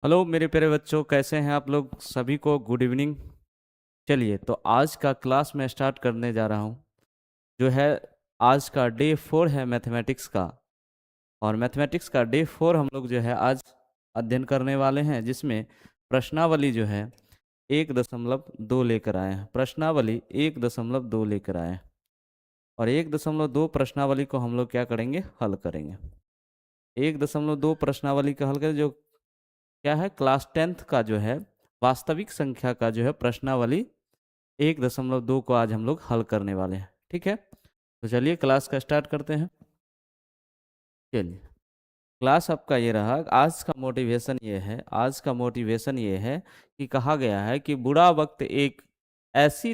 Hello मेरे प्यारे बच्चों, कैसे हैं आप लोग? सभी को गुड इवनिंग। चलिए, तो आज का क्लास मैं स्टार्ट करने जा रहा हूँ। जो है, आज का डे 4 है मैथमेटिक्स का। और मैथमेटिक्स का डे 4 हम लोग जो है आज अध्ययन करने वाले हैं, जिसमें प्रश्नावली जो है 1.2 लेकर आए हैं। प्रश्नावली 1.2 लेकर आए हैं और 1.2 प्रश्नावली को हम लोग क्या करेंगे? हल करेंगे। 1.2 प्रश्नावली का हल करें, जो क्या है, क्लास 10th का जो है वास्तविक संख्या का जो है प्रश्नावली 1.2 को आज हम लोग हल करने वाले हैं। ठीक है, तो चलिए क्लास का स्टार्ट करते हैं। चलिए, क्लास आपका ये रहा। आज का मोटिवेशन ये है कि कहा गया है कि बुरा वक्त एक ऐसी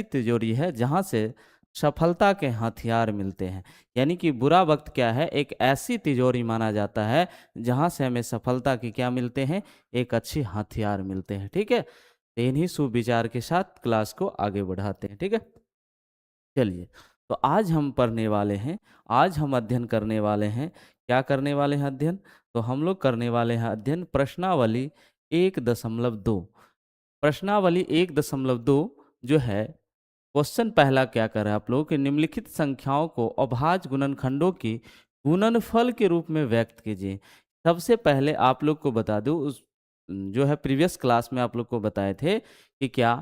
तिजोरी है जहां से सफलता के हथियार मिलते हैं। यानी कि बुरा वक्त क्या है? एक ऐसी तिजोरी माना जाता है जहां से हमें सफलता के क्या मिलते हैं? एक अच्छे हथियार मिलते हैं। ठीक है, तो इन्हीं सुविचार के साथ क्लास को आगे बढ़ाते हैं। ठीक है, चलिए, तो आज हम पढ़ने वाले हैं, आज हम अध्ययन करने वाले हैं। क्या करने वाले हैं अध्ययन? तो हम लोग करने वाले हैं अध्ययन प्रश्नावली 1.2। प्रश्नावली 1.2 जो है, क्वेश्चन पहला क्या कर रहा है आप लोगों के? निम्नलिखित संख्याओं को अभाज्य गुणनखंडों की गुणनफल के रूप में व्यक्त कीजिए। सबसे पहले आप लोग को बता दूं, उस जो है प्रीवियस क्लास में आप लोग को बताए थे कि क्या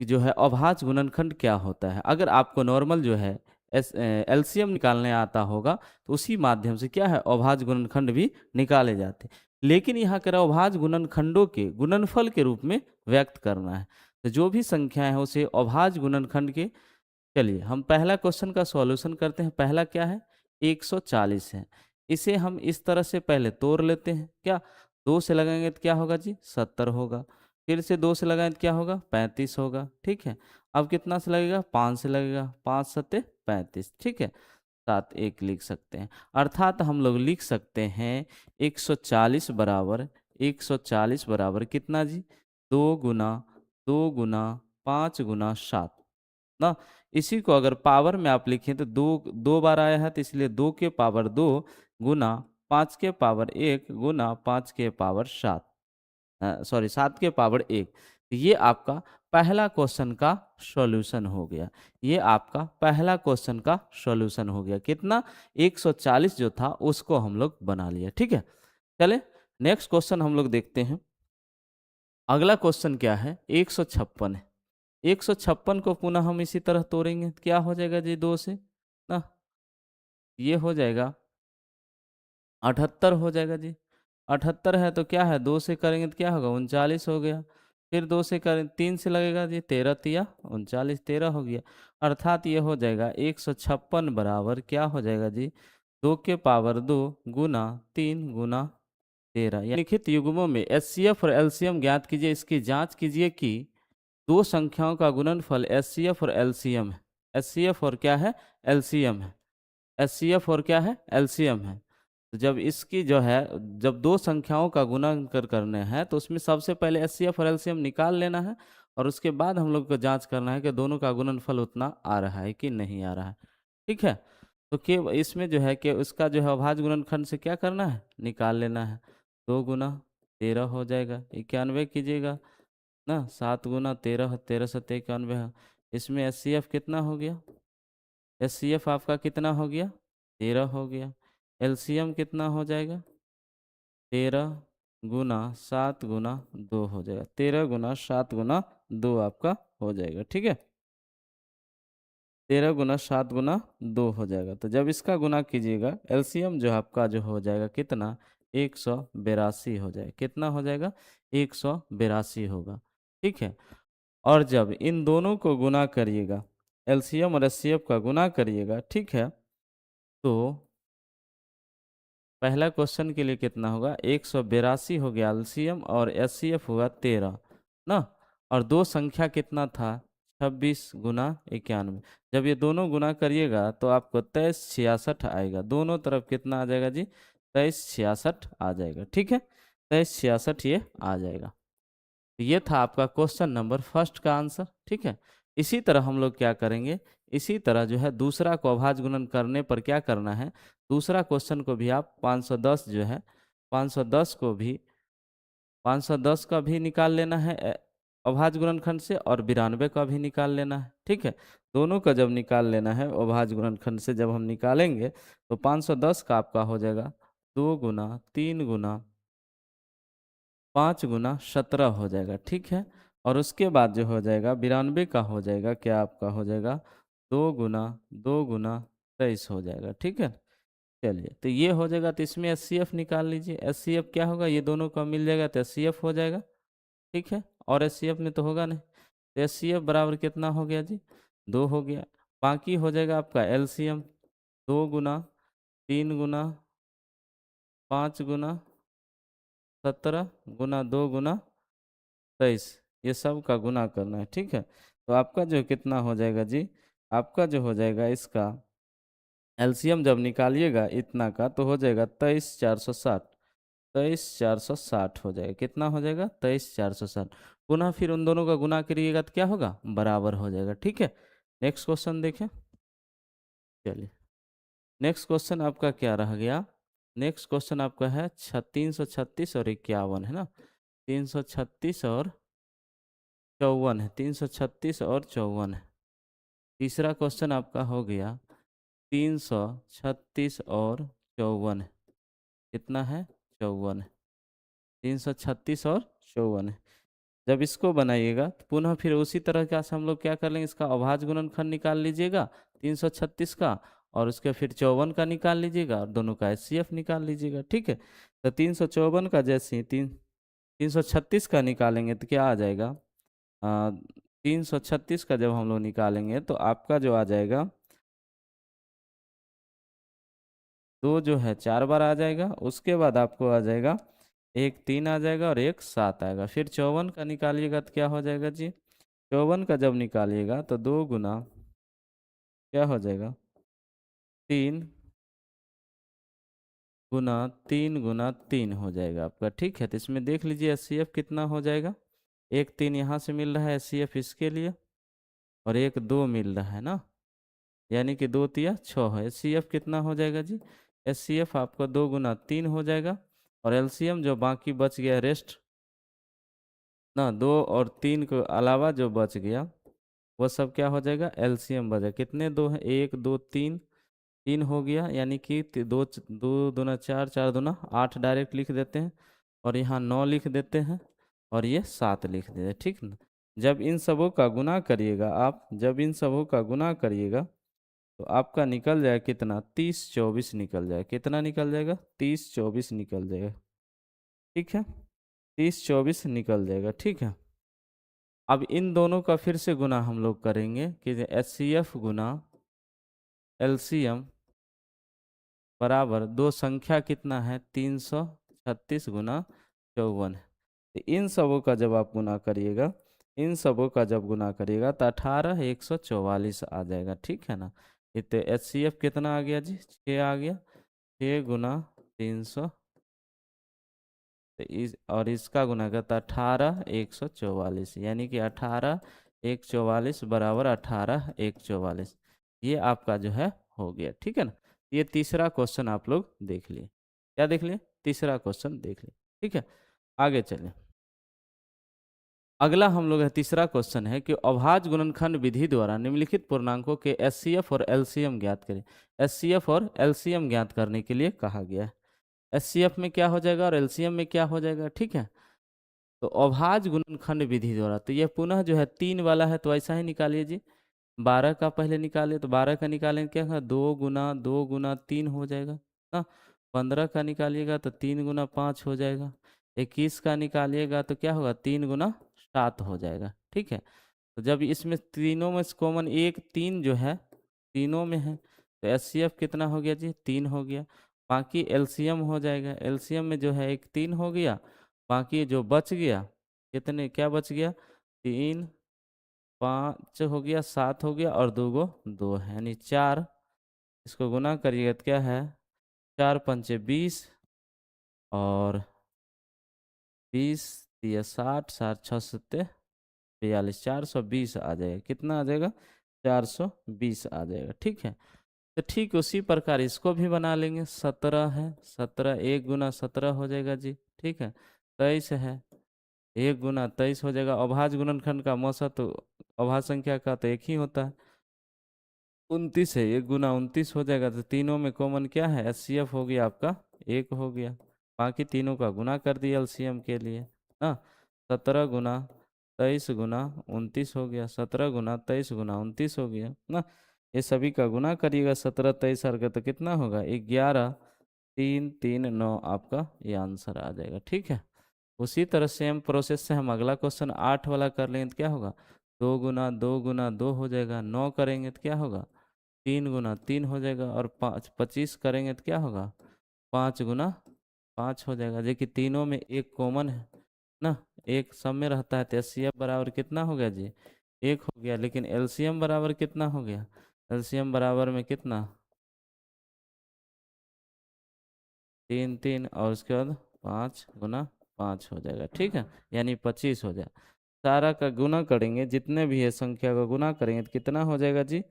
कि जो है अभाज्य गुणनखंड क्या होता है। अगर आपको नॉर्मल जो है एलसीएम निकालने आता होगा तो उसी माध्यम से क्या है, अभाज्य गुणनखंड भी निकाले जाते हैं। लेकिन यहाँ कर अभाज्य गुणनखंडों के गुणनफल के रूप में व्यक्त करना है, तो जो भी संख्या है उसे अभाज्य गुणनखंड के। चलिए, हम पहला क्वेश्चन का सॉल्यूशन करते हैं। पहला क्या है? 140 है। इसे हम इस तरह से पहले तोड़ लेते हैं। क्या 2 से लगाएंगे तो क्या होगा जी? 70 होगा। फिर से 2 से लगाएंगे तो क्या होगा? 35 होगा। ठीक है, अब कितना से लगेगा? 5 से लगेगा। 5 सत्ते 35। ठीक है, 7 1 लिख सकते हैं। अर्थात हम लोग लिख सकते हैं 140 बराबर कितना जी? 2 गुना 5 गुना 7 ना। इसी को अगर पावर में आप लिखें तो दो दो बार आया है, तो इसलिए 2 के पावर 2 गुना 5 के पावर 1 गुना 5 के पावर 7, सॉरी 7 के पावर 1। ये आपका पहला क्वेश्चन का सॉल्यूशन हो गया। ये आपका पहला क्वेश्चन का सॉल्यूशन हो गया। कितना? 140 जो था उसको हम लोग बना लिया। ठीक है, चले नेक्स्ट क्वेश्चन हम लोग देखते हैं। अगला क्वेश्चन क्या है? 156 है। 156 को पुनः हम इसी तरह तोड़ेंगे तो क्या हो जाएगा जी? 2 से ना, ये हो जाएगा 78 हो जाएगा जी। 78 है तो क्या है, 2 से करेंगे तो क्या होगा? 39 हो गया। फिर 2 से करें, 3 से लगेगा जी, 13 तिया 39, 13 हो गया। अर्थात ये हो जाएगा 156 बराबर क्या हो जाएगा जी? 2 के पावर 2 गुना 3 गुना 13। लिखित युग्मों में एचसीएफ और एलसीएम ज्ञात कीजिए। इसकी जांच कीजिए कि दो संख्याओं का गुणनफल एचसीएफ और एलसीएम है। एचसीएफ और क्या है? एलसीएम है। एचसीएफ और क्या है? एलसीएम है। तो जब इसकी जो है, जब दो संख्याओं का गुणनकर करने हैं तो उसमें सबसे पहले एचसीएफ और एलसीएम निकाल लेना है और उसके बाद हम लोग को जांच करना है कि दोनों का गुणनफल उतना आ रहा है कि नहीं आ रहा है। ठीक है, तो के इसमें जो है कि उसका जो है अभाज्य गुणनखंड से क्या करना है? निकाल लेना है। 2 गुना 13 हो जाएगा। 91 कीजिएगा ना, 7 गुना 13, 13 सत्ते 91 है। इसमें एचसीएफ कितना हो गया? एचसीएफ आपका कितना हो गया? 13 हो गया। एलसीएम कितना हो जाएगा? 13 गुना 7 गुना 2 हो जाएगा। 13 गुना 7 गुना 2 आपका हो जाएगा। ठीक है, 13 गुना 7 गुना 2 हो जाएगा। तो जब इसका गुना कीजिएगा, एलसीएम जो आपका जो हो जाएगा कितना? 182 हो जाएगा। कितना हो जाएगा? 182 होगा। ठीक है, और जब इन दोनों को गुना करिएगा, एलसीएम और एचसीएफ का गुना करिएगा, ठीक है, तो पहला क्वेश्चन के लिए कितना होगा? 182 हो गया एलसीएम और एचसीएफ हुआ 13 ना। और दो संख्या कितना था? 26 गुना 91। जब ये दोनों गुना करिएगा तो आपको 2366 आएगा। दोनों तरफ कितना आ जाएगा जी? 2366 आ जाएगा। ठीक है, 2366 ये आ जाएगा। तो ये था आपका क्वेश्चन नंबर फर्स्ट का आंसर। ठीक है, इसी तरह हम लोग क्या करेंगे? इसी तरह जो है दूसरा को अभाज्य गुणन करने पर क्या करना है? दूसरा क्वेश्चन को भी आप 510 जो है 510 को भी 510 का भी निकाल लेना है अभाज्य गुणनखंड से, और 92 का भी निकाल लेना है। ठीक है, दोनों का जब निकाल लेना है अभाज्य गुणनखंड से जब हम निकालेंगे तो 510 का आपका हो जाएगा 2 गुना 3 गुना 5 गुना 17 हो जाएगा। ठीक है, और उसके बाद जो हो जाएगा 92 का हो जाएगा, क्या आपका हो जाएगा 2 गुना 23 हो जाएगा। ठीक है, चलिए तो ये हो जाएगा। तो इसमें एचसीएफ निकाल लीजिए। एचसीएफ क्या होगा, ये दोनों का मिल जाएगा तो एचसीएफ हो जाएगा। ठीक है, और एचसीएफ में तो होगा नहीं, तो एचसीएफ बराबर कितना हो गया जी, 2 हो गया। बाकी हो जाएगा आपका एलसीएम, 2 गुना 3 गुना 5 गुना 17 गुना 2 गुना 23, ये सब का गुना करना है। ठीक है, तो आपका जो कितना हो जाएगा जी, आपका जो हो जाएगा इसका एलसीएम जब निकालिएगा इतना का तो हो जाएगा 23,460। 23,460 हो जाएगा। कितना हो जाएगा, 23,460। पुनः फिर उन दोनों का गुना करिएगा तो क्या होगा, बराबर हो जाएगा। ठीक है, नेक्स्ट क्वेश्चन देखें। चलिए, नेक्स्ट क्वेश्चन आपका क्या रह गया, नेक्स्ट क्वेश्चन आपका है 336 और 51 है ना, 336 और 54 है, 336 और 54 है। तीसरा क्वेश्चन आपका हो गया 336 और 54 है। कितना है, 54 है। 336 और 54 है। जब इसको बनाइएगा तो पुनः फिर उसी तरह का से हम लोग क्या कर लेंगे, इसका अभाज्य गुणनखंड निकाल लीजिएगा 336 का, और उसके फिर 54 का निकाल लीजिएगा, और दोनों का एचसीएफ निकाल लीजिएगा। ठीक है, तो 354 का जैसे 336 का निकालेंगे तो क्या आ जाएगा, 336 का जब हम लोग निकालेंगे तो आपका जो आ जाएगा, दो जो है 4 बार आ जाएगा, उसके बाद आपको आ जाएगा एक 3 आ जाएगा और एक 7 आएगा। फिर 54 का निकालिएगा तो क्या हो जाएगा जी, 54 का जब निकालिएगा तो 2 गुना क्या हो जाएगा, 3 गुना 3 हो जाएगा आपका। ठीक है, तो इसमें देख लीजिए एचसीएफ कितना हो जाएगा, एक 3 यहाँ से मिल रहा है एचसीएफ इसके लिए, और एक 2 मिल रहा है ना, यानी कि 2 तिया 6 है। एचसीएफ कितना हो जाएगा जी, एचसीएफ आपका 2 गुना 3 हो जाएगा, और एलसीएम जो बाकी बच गया रेस्ट ना, 2 और 3 के अलावा जो बच गया वो सब क्या हो जाएगा, एलसीएम बचा। कितने दो है, 1 2 3, 3 हो गया, यानी कि दो दो दूना 4, 4 दूना 8 डायरेक्ट लिख देते हैं, और यहाँ 9 लिख देते हैं, और ये 7 लिख देते हैं। ठीक ना, जब इन सबों का गुना करिएगा आप, जब इन सबों का गुना करिएगा तो आपका निकल जाएगा कितना, 30 24 निकल जाएगा। कितना निकल जाएगा, 30 24 निकल जाएगा। ठीक है, 30 24 निकल जाएगा। ठीक है, अब इन दोनों का फिर से गुना हम लोग करेंगे कि एचसीएफ गुना एलसीएम बराबर दो संख्या कितना है, 336 गुना 54 है। तो इन सबों का जब आप गुना करिएगा, इन सबों का जब गुना करिएगा तो 18,144 आ जाएगा। ठीक है ना, तो एचसीएफ कितना आ गया जी, 6 आ गया, 6 गुना 300, तो और इसका गुना करता 18,144, यानी कि 18,144 बराबर 18,144, ये आपका जो है हो गया। ठीक है ना, ये तीसरा क्वेश्चन आप लोग देख लिए। क्या देख लिए, तीसरा क्वेश्चन देख लिए। ठीक है, आगे चलें। अगला हम लोग है तीसरा क्वेश्चन है कि अभाज्य गुणनखंड विधि द्वारा निम्नलिखित पूर्णांकों के एचसीएफ और एलसीएम ज्ञात करें। एचसीएफ और एलसीएम ज्ञात करने के लिए कहा गया है। एचसीएफ में क्या हो जाएगा और एलसीएम में क्या हो जाएगा। ठीक है, तो अभाज्य गुणनखंड विधि द्वारा, तो यह पुनः जो है 3 वाला है तो ऐसा ही निकालिए जी। 12 का पहले निकालिए, तो 12 का निकालेंगे क्या है, 2 गुना 3 हो जाएगा ना। 15 का निकालिएगा तो 3 गुना 5 हो जाएगा। 21 का निकालिएगा तो क्या होगा, 3 गुना 7 हो जाएगा। ठीक है, तो जब इसमें तीनों में से कॉमन एक 3 जो है तीनों में है, तो एचसीएफ कितना हो गया जी, 3 हो गया। बाकी एलसीएम हो जाएगा, एलसीएम में जो है एक 3 हो गया, बाकी जो बच गया, कितने क्या बच गया, 3 5 हो गया, 7 हो गया, और 2 है यानी 4। इसको गुना करिएगा तो क्या है, 4 पंचे 20, और 20 या 60, 60 6 42, 420 आ जाएगा। कितना आ जाएगा, 420 आ जाएगा। ठीक है, तो ठीक उसी प्रकार इसको भी बना लेंगे। 17 है, 17 एक गुना 17 हो जाएगा जी। ठीक है, 23 है, एक गुना 23 हो जाएगा। अभाज्य गुणनखंड का मौसा तो अभाज्य संख्या का तो एक ही होता है। 29 है, एक गुना 29 हो जाएगा। तो तीनों में कॉमन क्या है, एचसीएफ हो गया आपका, एक हो गया। बाकी तीनों का गुना कर दिया एलसीएम के लिए ना। 17 गुना 23 गुना 29 हो गया, 17 गुना 23 गुना 29 हो गया ना। ये सभी का गुना करिएगा 17 23 का, तो कितना होगा 11 3 3 9, आपका ये आंसर आ जाएगा। ठीक है, उसी तरह सेम प्रोसेस से हम अगला क्वेश्चन 8 वाला कर लेंगे तो क्या होगा, 2 गुना 2 गुना 2 हो जाएगा। 9 करेंगे तो क्या होगा, 3 गुना 3 हो जाएगा। और 25 करेंगे तो क्या होगा, 5 गुना 5 हो जाएगा। देखिए तीनों में एक कॉमन है ना, एक सब में रहता है। तो एचसीएफ बराबर कितना हो गया जी, एक हो गया। लेकिन एलसीएम बराबर कितना हो गया, एलसीएम बराबर में कितना, 3 3 और उसके बाद 5 गुना 5 हो जाएगा। ठीक है, यानी 25 हो जाएगा। सारा का गुना करेंगे, जितने भी है संख्या का गुना करेंगे तो कितना हो जाएगा जी,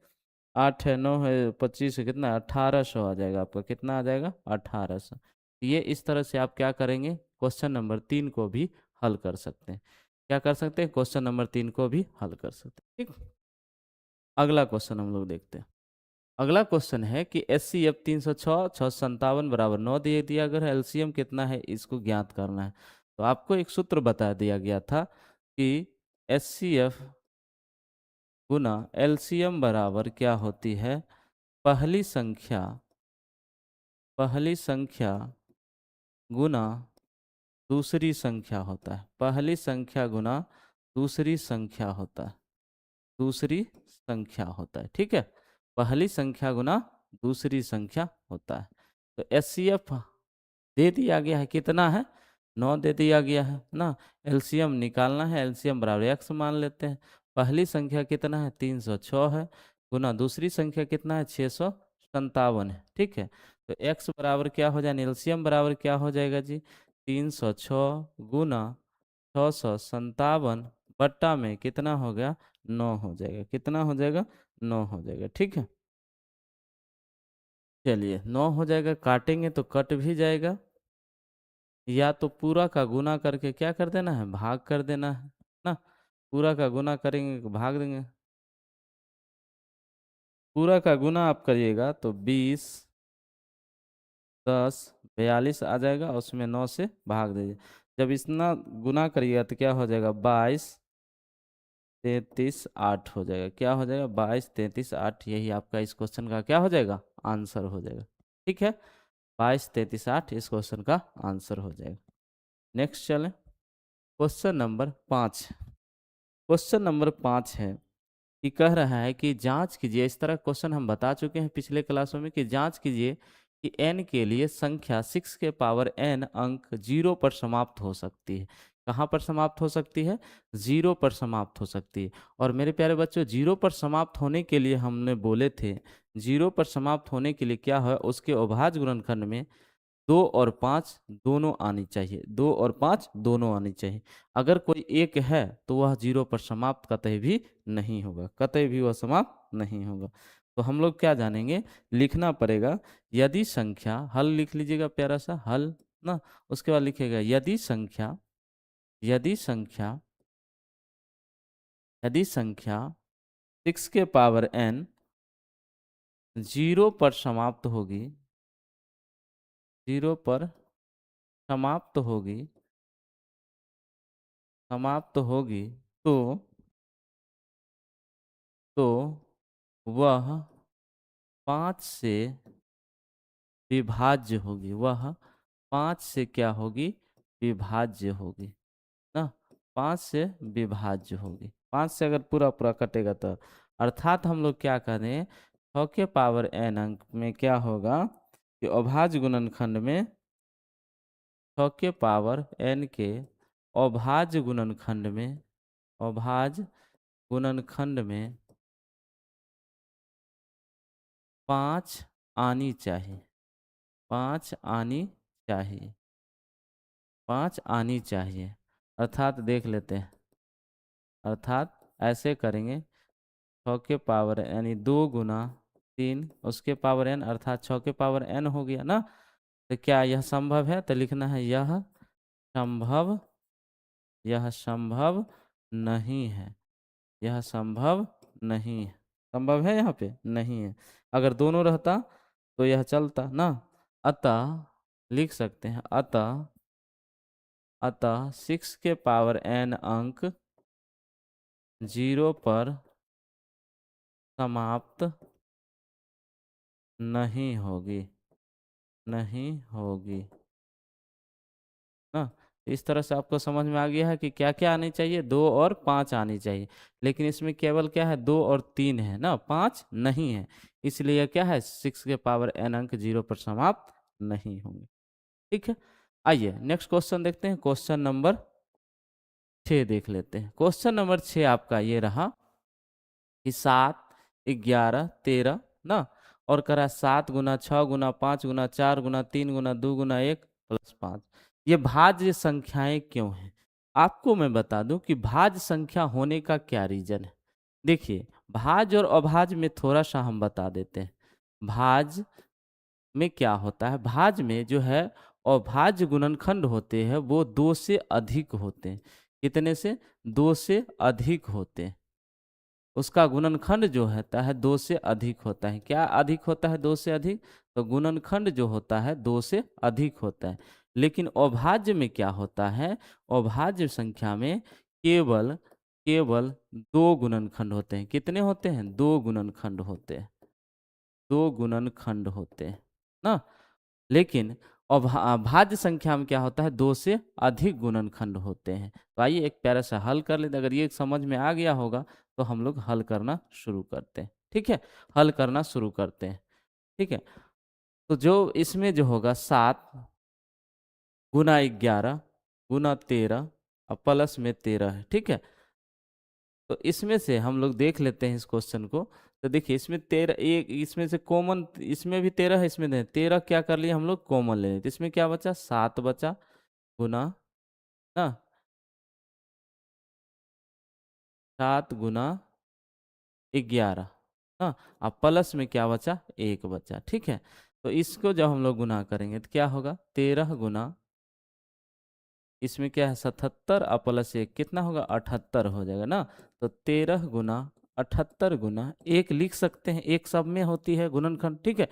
8 है, 9 है, 25 है, कितना 1800 आ जाएगा आपका। कितना आ जाएगा, 1800। ये इस तरह से आप क्या करेंगे, क्वेश्चन नंबर 3 को भी हल कर सकते हैं। क्या कर सकते हैं, क्वेश्चन नंबर 3 को भी हल कर सकते हैं। ठीक, अगला क्वेश्चन हम लोग देखते हैं। अगला क्वेश्चन है कि एस सी एफ 306 657 बराबर 9 दे दिया अगर एलसीएम कितना है इसको ज्ञात करना है। तो आपको एक सूत्र बता दिया गया था कि एस सी एफ गुना एलसीएम बराबर क्या होती है, पहली संख्या गुना दूसरी संख्या होता है। पहली संख्या गुना दूसरी संख्या होता है, दूसरी संख्या होता है। ठीक है, पहली संख्या गुना दूसरी संख्या होता है। तो एचसीएफ दे दिया गया है, कितना है, 9 दे दिया गया है ना। एलसीएम निकालना है, एलसीएम बराबर एक्स मान लेते हैं। पहली संख्या कितना है, 306 है, गुना दूसरी संख्या कितना है, 657 है। ठीक है, तो एक्स बराबर क्या हो जाए, एलसीएम बराबर क्या हो जाएगा जी, 306 गुना 657 बट्टा में कितना हो गया, 9 हो जाएगा। कितना हो जाएगा, 9 हो जाएगा। ठीक है, चलिए 9 हो जाएगा, काटेंगे तो कट भी जाएगा। या तो पूरा का गुना करके क्या कर देना है, भाग कर देना है ना। पूरा का गुना करेंगे तो भाग देंगे, पूरा का गुना आप करिएगा तो 20 10 42 आ जाएगा, उसमें 9 से भाग दीजिए। जब इतना गुना करिएगा तो क्या हो जाएगा, 22 33 8 हो जाएगा। क्या हो जाएगा, 22 33 8, यही आपका इस क्वेश्चन का क्या हो जाएगा, आंसर हो जाएगा। ठीक है, 22 33 8 इस क्वेश्चन का आंसर हो जाएगा। नेक्स्ट चलें, क्वेश्चन नंबर 5। क्वेश्चन नंबर 5 है कि कह रहा है कि जांच कीजिए, इस तरह क्वेश्चन हम बता चुके हैं पिछले क्लासों में, कि जांच कीजिए कि n के लिए संख्या 6 के पावर n अंक 0 पर समाप्त हो सकती है। कहाँ पर समाप्त हो सकती है, 0 पर समाप्त हो सकती है। और मेरे प्यारे बच्चों, 0 पर समाप्त होने के लिए हमने बोले थे, 0 पर समाप्त होने के लिए क्या है, उसके अभाज्य गुणनखंड में 2 और 5 दोनों आनी चाहिए, 2 और 5 दोनों आनी चाहिए। अगर कोई एक है तो वह 0 पर समाप्त कतई भी नहीं होगा, कतई भी वह समाप्त नहीं होगा। तो हम लोग क्या जानेंगे, लिखना पड़ेगा, यदि संख्या, हल लिख लीजिएगा प्यारा सा हल ना। उसके बाद लिखेगा यदि संख्या यदि संख्या 6 के पावर n 0 पर समाप्त होगी, 0 पर समाप्त होगी, समाप्त होगी, तो तो वह 5 से विभाज्य होगी, वह 5 से क्या होगी, विभाज्य होगी ना। 5 से विभाज्य होगी, 5 से अगर पूरा पूरा कटेगा तो, अर्थात हम लोग क्या करें, 6 के पावर n अंक में क्या होगा कि अभाज्य गुणनखंड में 6 के पावर n के अभाज्य गुणनखंड में, अभाज्य गुणनखंड में 5 आनी चाहिए, 5 आनी चाहिए, 5 आनी चाहिए। अर्थात देख लेते हैं, अर्थात ऐसे करेंगे, 6 के पावर यानी 2 गुना 3 उसके पावर n अर्थात 6 के पावर n हो गया ना। तो क्या यह संभव है? तो लिखना है संभव यह संभव नहीं है। यह संभव नहीं है। संभव है यहाँ पे? नहीं है। अगर दोनों रहता तो यह चलता ना। अतः लिख सकते हैं अतः 6 के पावर n अंक 0 पर समाप्त नहीं होगी। नहीं होगी ना। इस तरह से आपको समझ में आ गया है कि क्या क्या आनी चाहिए, 2 और 5 आनी चाहिए। लेकिन इसमें केवल क्या है, 2 और 3 है ना, 5 नहीं है। इसलिए क्या है, 6 के पावर n अंक 0 पर समाप्त नहीं होंगे। ठीक है, आइए नेक्स्ट क्वेश्चन देखते हैं। क्वेश्चन नंबर 6 देख लेते हैं। क्वेश्चन नंबर 6 आपका ये रहा कि 7, 11, 13 ना, और करा 7 गुना 6 गुना 5 गुना 4 गुना 3 गुना 2 गुना 1 प्लस 5। ये भाज्य संख्याएं क्यों हैं? आपको मैं बता दूं कि भाज्य संख्या होने का क्या रीजन है। देखिए, भाज्य और अभाज्य में थोड़ा सा हम बता देते हैं। भाज्य में क्या होता है, भाज्य में जो है अभाज्य गुणनखंड होते हैं वो 2 से अधिक होते हैं। कितने से? 2 से अधिक होते हैं। उसका गुणनखंड जो होता है 2 से अधिक होता है। क्या अधिक होता है? 2 से अधिक। तो गुणनखंड जो होता है 2 से अधिक होता है। लेकिन अभाज्य में क्या होता है, अभाज्य संख्या में केवल केवल 2 गुणनखंड होते हैं। कितने होते हैं? 2 गुणनखंड होते हैं। 2 गुणनखंड होते हैं ना। लेकिन भाज्य संख्या में क्या होता है, 2 से अधिक गुणनखंड होते हैं। तो आइए एक प्यारा सा हल कर लेते हैं। अगर ये समझ में आ गया होगा तो हम लोग हल करना शुरू करते हैं। ठीक है, हल करना शुरू करते हैं। ठीक है, तो जो इसमें जो होगा 7 गुना 11 गुना 13 और प्लस में 13 है। ठीक है, तो इसमें से हम लोग देख लेते हैं इस क्वेश्चन को। तो देखिए, इसमें 13, एक इसमें से कॉमन, इसमें भी 13 है, इसमें 13 क्या कर लिए हम लोग, कॉमन ले लें। तो इसमें क्या बचा, 7 बचा गुना ना, 7 गुना 11 ना, अब प्लस में क्या बचा, 1 बचा। ठीक है, तो इसको जब हम लोग गुना करेंगे तो क्या होगा, 13 गुना, इसमें क्या है 77 और प्लस 1 कितना होगा, 78 हो जाएगा ना। तो 13 गुना 78 गुना 1 लिख सकते हैं, एक सब में होती है गुणनखंड। ठीक है,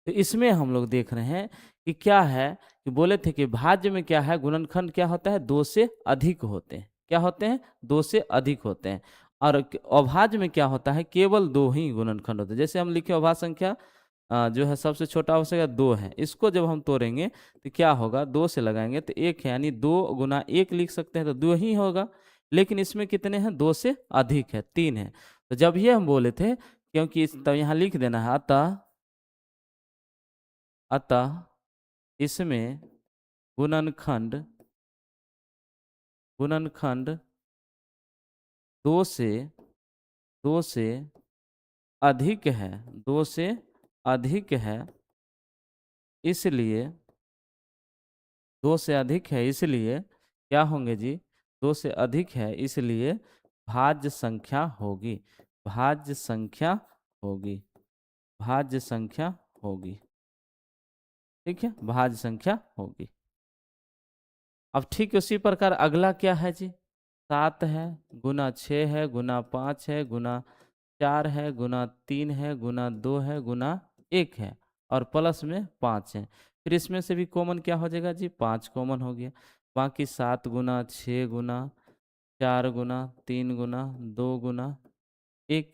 तो इसमें हम लोग देख रहे हैं कि क्या है, कि बोले थे कि भाज्य में क्या है, गुणनखंड क्या होता है, 2 से अधिक होते हैं। क्या होते हैं, 2 से अधिक होते हैं। और अभाज्य में क्या होता है, केवल 2 ही गुणनखंड होते हैं। जैसे हम लिखे अभाज्य संख्या जो है सबसे छोटा हो सकेगा 2 है। इसको जब हम तोड़ेंगे तो क्या होगा, 2 से लगाएंगे तो 1 है, यानी 2 गुना 1 लिख सकते हैं, तो 2 ही होगा। लेकिन इसमें कितने हैं, 2 से अधिक है, 3 है। तो जब ये हम बोले थे, क्योंकि तो यहाँ लिख देना है अतः अतः इसमें गुणनखंड गुणनखंड 2 से 2 से अधिक है, 2 से अधिक है, इसलिए 2 से अधिक है, इसलिए क्या होंगे जी, 2 से अधिक है, इसलिए भाज्य संख्या होगी। भाज्य संख्या होगी। भाज्य संख्या होगी। ठीक है, भाज्य संख्या होगी। अब ठीक उसी प्रकार अगला क्या है जी, 7 है गुना 6 है गुना 5 है गुना 4 है गुना 3 है गुना 2 है गुना 1 है और प्लस में 5 है। फिर इसमें से भी कॉमन क्या हो जाएगा जी, 5 कॉमन हो गया। बाकी 7 गुना 6 गुना 4 गुना 3 गुना 2 गुना 1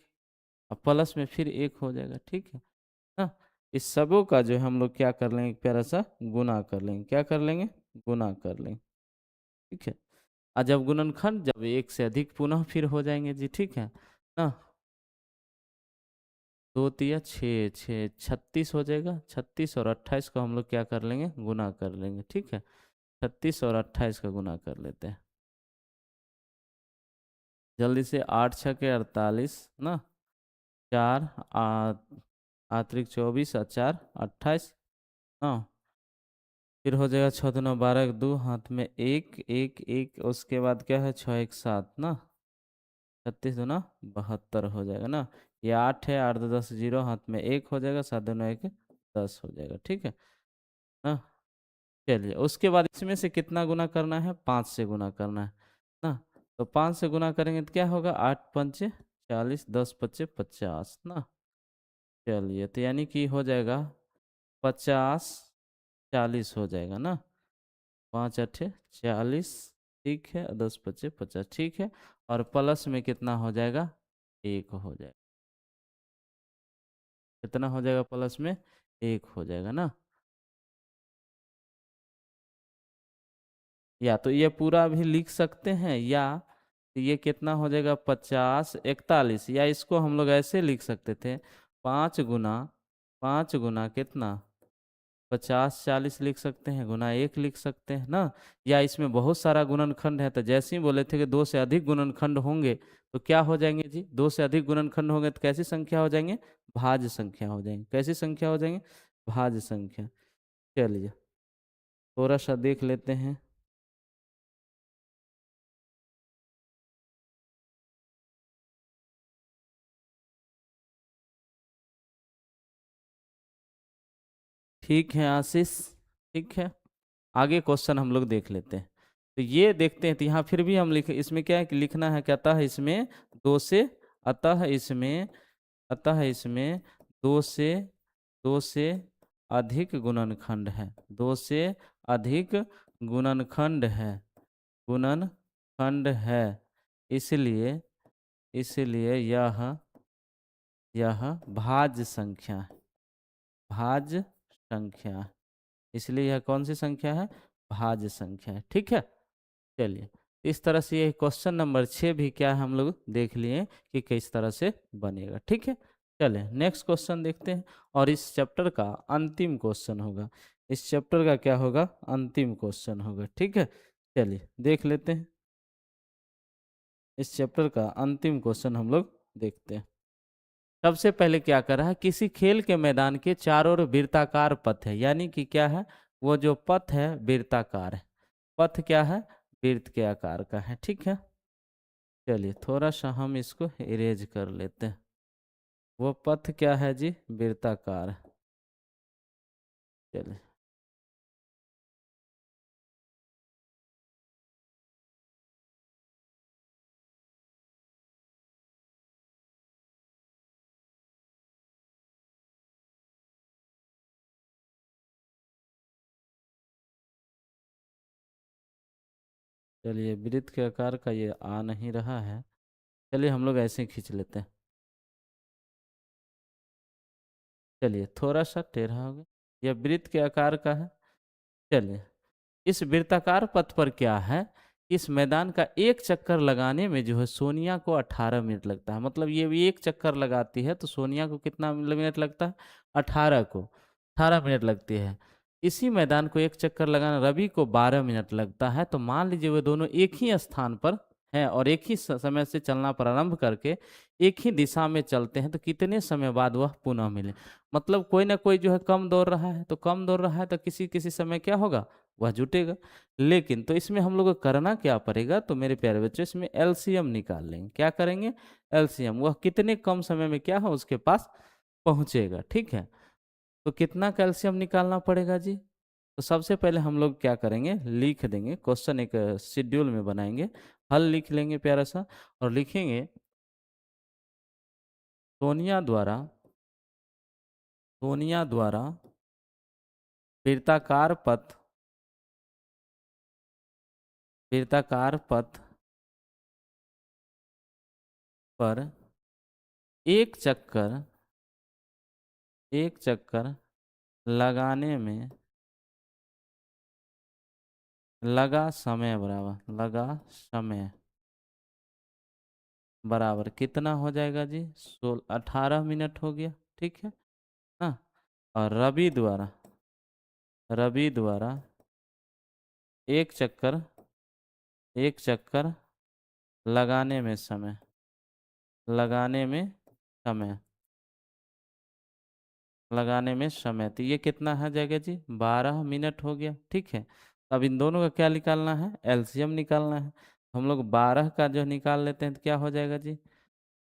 और प्लस में फिर 1 हो जाएगा। ठीक है ना, इस सबों का जो है हम लोग क्या कर लेंगे, प्यारा सा गुना कर लेंगे। क्या कर लेंगे, गुना कर लेंगे। ठीक है, और जब गुणनखंड जब 1 से अधिक पुनः फिर हो जाएंगे जी। ठीक है ना, 2 तिया 6 6 36 हो जाएगा। 36 और 28 को हम लोग क्या कर लेंगे, गुना कर लेंगे। ठीक है, 36 और 28 का गुना कर लेते हैं जल्दी से। 8 छः के 48 ना, 4 आतरिक 24 और 4 28 ना, फिर हो जाएगा 6 दूना 12 2 हाथ में 1 1 1, उसके बाद क्या है 6 1 7 ना, 36 दूना 72 हो जाएगा ना। ये 8 है, 8 2 10 0, हाथ में 1 हो जाएगा, 7 2 1 10 हो जाएगा, ठीक है ना। चलिए उसके बाद इसमें से कितना गुना करना है, 5 से गुना करना है ना। तो 5 से गुना करेंगे तो क्या होगा, 8 पंचे 40, 10 पच्चे 50 ना। चलिए तो यानी कि हो जाएगा 50 40 हो जाएगा ना, 5 8 40, ठीक है, 10 पच्चे 50, ठीक है। और प्लस में कितना हो जाएगा, 1 हो जाएगा। कितना हो जाएगा, प्लस में 1 हो जाएगा ना। या तो ये पूरा भी लिख सकते हैं, या ये कितना हो जाएगा, 50 41, या इसको हम लोग ऐसे लिख सकते थे, 5 गुना 5 गुना कितना, 50 40 लिख सकते हैं, गुना 1 लिख सकते हैं ना। या इसमें बहुत सारा गुणनखंड है, तो जैसे ही बोले थे कि 2 से अधिक गुणनखंड होंगे तो क्या हो जाएंगे जी, 2 से अधिक गुणनखंड होंगे तो कैसी संख्या हो जाएंगे, भाज्य संख्या हो जाएंगे। कैसी संख्या हो जाएंगे, भाज्य संख्या। चलिए थोड़ा सा देख लेते हैं। ठीक है आशीष, ठीक है, आगे क्वेश्चन हम लोग देख लेते हैं। तो ये देखते हैं, तो यहाँ फिर भी हम लिख, इसमें क्या है कि लिखना है, कहता है इसमें दो से, अतः इसमें अतः इसमें दो से दो से अधिक गुणनखंड है, 2 से अधिक गुणनखंड है, गुणनखंड है। इसलिए इसलिए यह भाज्य संख्या है, भाज्य संख्या है। इसलिए यह कौन सी संख्या है, भाज्य संख्या है, ठीक है। चलिए इस तरह से ये क्वेश्चन नंबर 6 भी क्या है, हम लोग देख लिए कि किस तरह से बनेगा, ठीक है। चलिए नेक्स्ट क्वेश्चन देखते हैं, और इस चैप्टर का अंतिम क्वेश्चन होगा, इस चैप्टर का क्या होगा, अंतिम क्वेश्चन होगा, ठीक है। चलिए देख लेते हैं, इस चैप्टर का अंतिम क्वेश्चन हम लोग देखते हैं। सबसे पहले क्या कर रहा है, किसी खेल के मैदान के चारों ओर वृत्ताकार पथ है, यानी कि क्या है, वो जो पथ है वृत्ताकार है, पथ क्या है, वृत्त के आकार का है, ठीक है। चलिए थोड़ा सा हम इसको इरेज कर लेते हैं। वो पथ क्या है जी, वृत्ताकार है। चलिए चलिए वृत्त के आकार का ये आ नहीं रहा है, चलिए हम लोग ऐसे ही खींच लेते हैं। चलिए थोड़ा सा टेढ़ा हो गया, यह वृत्त के आकार का है। चलिए इस वृत्ताकार पथ पर क्या है, इस मैदान का एक चक्कर लगाने में जो है सोनिया को 18 मिनट लगता है, मतलब ये भी एक चक्कर लगाती है तो सोनिया को कितना मिनट लगता है, 18 मिनट लगती है। इसी मैदान को एक चक्कर लगाना रवि को 12 मिनट लगता है। तो मान लीजिए वे दोनों एक ही स्थान पर हैं और एक ही समय से चलना प्रारंभ करके एक ही दिशा में चलते हैं, तो कितने समय बाद वह पुनः मिले। मतलब कोई ना कोई जो है कम दौड़ रहा है, तो कम दौड़ रहा है तो किसी किसी समय क्या होगा, वह जुटेगा। लेकिन तो इसमें हम लोग को करना क्या पड़ेगा, तो मेरे प्यारे बच्चों इसमें एलसीएम निकाल लेंगे। क्या करेंगे, एलसीएम, वह कितने कम समय में क्या है उसके पास पहुंचेगा, ठीक है। तो कितना कैल्शियम निकालना पड़ेगा जी, तो सबसे पहले हम लोग क्या करेंगे, लिख देंगे क्वेश्चन, एक शेड्यूल में बनाएंगे, हल लिख लेंगे प्यारा सा, और लिखेंगे सोनिया द्वारा सोनिया द्वारा वृत्ताकार पथ वृत्ताकार पथ पर एक चक्कर एक चक्कर लगाने में लगा समय बराबर कितना हो जाएगा जी, 18 मिनट हो गया, ठीक है ना। और रवि द्वारा एक चक्कर एक चक्कर लगाने में समय लगाने में समय लगाने में समय, तो ये कितना है जाएगा जी, 12 मिनट हो गया, ठीक है। अब इन दोनों का क्या निकालना है, एलसीएम निकालना है। हम लोग 12 का जो निकाल लेते हैं तो क्या हो जाएगा जी,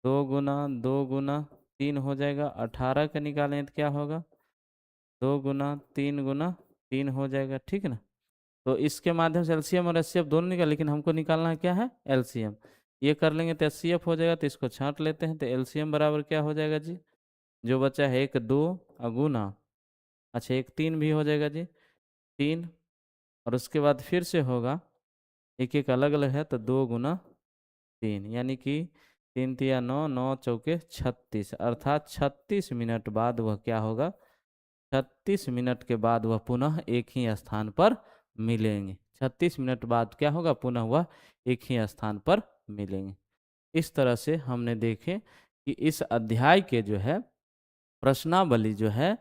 2 गुना 2 गुना 3 हो जाएगा। 18 का निकालें तो क्या होगा? 2 गुना 3 गुना 3 हो जाएगा, ठीक है ना। तो इसके माध्यम से एलसीएम और एचसीएफ दोनों निकाल, लेकिन हमको निकालना है क्या है? एलसीएम। ये कर लेंगे तो एचसीएफ हो जाएगा, तो इसको छांट लेते हैं। तो एलसीएम बराबर क्या हो जाएगा जी? जो बचा है 1 2 गुना, अच्छा 1 3 भी हो जाएगा जी, 3। और उसके बाद फिर से होगा, एक एक अलग अलग है, तो 2 गुना 3, यानी कि 3 तिया 9, 9 चौके 36, अर्थात 36 मिनट बाद वह क्या होगा? 36 मिनट के बाद वह पुनः एक ही स्थान पर मिलेंगे। 36 मिनट बाद क्या होगा? पुनः वह एक ही स्थान पर मिलेंगे। इस तरह से हमने देखे कि इस अध्याय के जो है प्रश्नावली जो है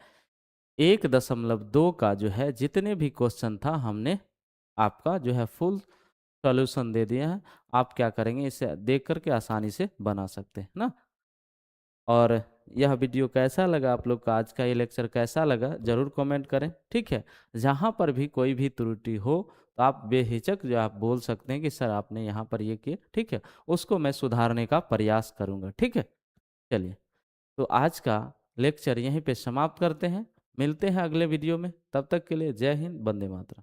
1.2 का जो है जितने भी क्वेश्चन था हमने आपका जो है फुल सॉल्यूशन दे दिया है। आप क्या करेंगे? इसे देख करके आसानी से बना सकते हैं ना। और यह वीडियो कैसा लगा, आप लोग का आज का ये लेक्चर कैसा लगा, ज़रूर कमेंट करें, ठीक है। जहाँ पर भी कोई भी त्रुटि हो तो आप बेहिचक जो आप बोल सकते हैं कि सर आपने यहाँ पर ये किए, ठीक है। उसको मैं सुधारने का प्रयास करूँगा, ठीक है। चलिए, तो आज का लेक्चर यहीं पे समाप्त करते हैं। मिलते हैं अगले वीडियो में, तब तक के लिए जय हिंद, वंदे मातरम।